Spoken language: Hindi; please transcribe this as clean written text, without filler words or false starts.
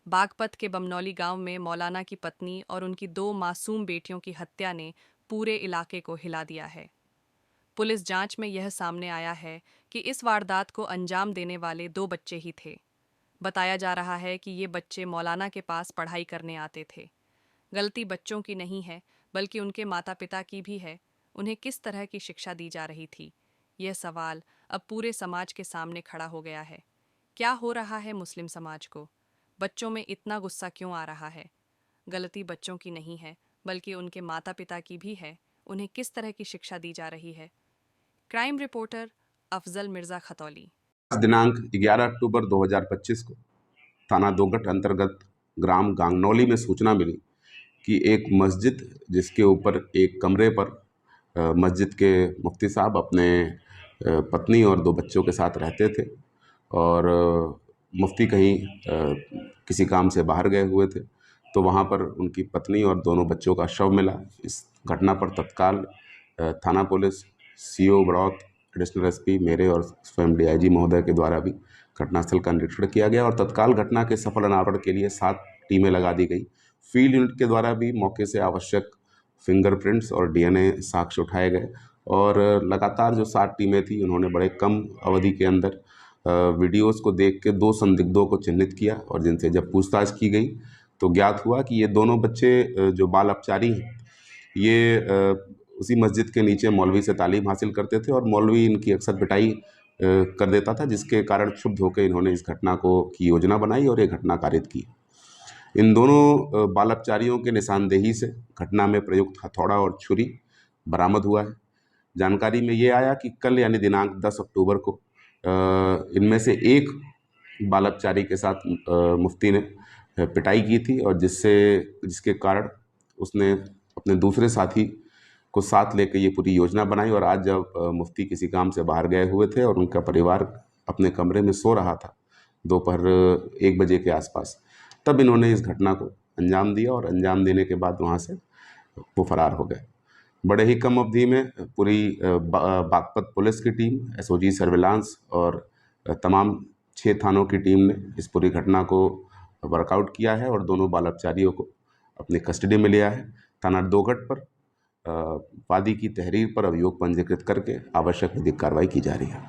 बागपत के बमनौली गांव में मौलाना की पत्नी और उनकी 2 मासूम बेटियों की हत्या ने पूरे इलाके को हिला दिया है। पुलिस जांच में यह सामने आया है कि इस वारदात को अंजाम देने वाले 2 बच्चे ही थे। बताया जा रहा है कि ये बच्चे मौलाना के पास पढ़ाई करने आते थे। गलती बच्चों की नहीं है, बल्कि उनके माता-पिता की भी है। उन्हें किस तरह की शिक्षा दी जा रही थी? यह सवाल अब पूरे समाज के सामने खड़ा हो गया है। क्या हो रहा है मुस्लिम समाज को? बच्चों में इतना गुस्सा क्यों आ रहा है? गलती बच्चों की नहीं है, बल्कि उनके माता-पिता की भी है। उन्हें किस तरह की शिक्षा दी जा रही है? Crime reporter Afzal Mirza Khatauli. दिनांक 11 अक्टूबर 2025 को थाना दोगट अंतर्गत ग्राम गांगनौली में सूचना मिली कि एक मस्जिद जिसके ऊपर एक कमरे पर मस्जिद के मुफ्ती साहब अपने पत्नी और 2 बच्चों के साथ रहते थे और मुफ्ती कहीं किसी काम से बाहर गए हुए थे, तो वहाँ पर उनकी पत्नी और दोनों बच्चों का शव मिला। इस घटना पर तत्काल थाना police, CO Baraut, additional SP मेरे और स्वयं डीआईजी महोदय के द्वारा भी घटनास्थल का निरीक्षण किया गया और तत्काल घटना के सफल अनावरण के लिए 7 टीमें लगा दी गई। फील्ड यूनिट के द्वारा भी मौके से आवश्यक फिंगरप्रिंट्स और डीएनए साक्ष्य उठाए गए और लगातार जो 7 टीमें थी उन्होंने बड़े कम अवधि के अंदर वीडियोज़ को देख के 2 संदिग्धों को चिन्हित किया और जिनसे जब पूछताछ की गई तो ज्ञात हुआ कि ये दोनों बच्चे जो बाल अपचारी हैं, ये उसी मस्जिद के नीचे मौलवी से तालीम हासिल करते थे और मौलवी इनकी अक्सर पिटाई कर देता था, जिसके कारण क्षुब्ध होकर इन्होंने इस घटना को की योजना बनाई और ये घटना कारित की। इन दोनों बाल अपचारियों के निशानदेही से घटना में प्रयुक्त हथौड़ा और छुरी बरामद हुआ है। जानकारी में ये आया कि कल यानी दिनांक 10 अक्टूबर को इनमें से एक बाल अपचारी के साथ मुफ्ती ने पिटाई की थी और जिसके कारण उसने अपने दूसरे साथी को साथ लेके ये पूरी योजना बनाई और आज जब मुफ्ती किसी काम से बाहर गए हुए थे और उनका परिवार अपने कमरे में सो रहा था दोपहर 1 बजे के आसपास, तब इन्होंने इस घटना को अंजाम दिया और अंजाम देने के बाद वहाँ से वो फरार हो गए। बड़े ही कम अवधि में पूरी बागपत पुलिस की टीम, एसओजी सर्विलांस और तमाम 6 थानों की टीम ने इस पूरी घटना को वर्कआउट किया है और दोनों बाल अपचारियों को अपनी कस्टडी में लिया है। थाना दोगट पर वादी की तहरीर पर अभियोग पंजीकृत करके आवश्यक विधिक कार्रवाई की जा रही है।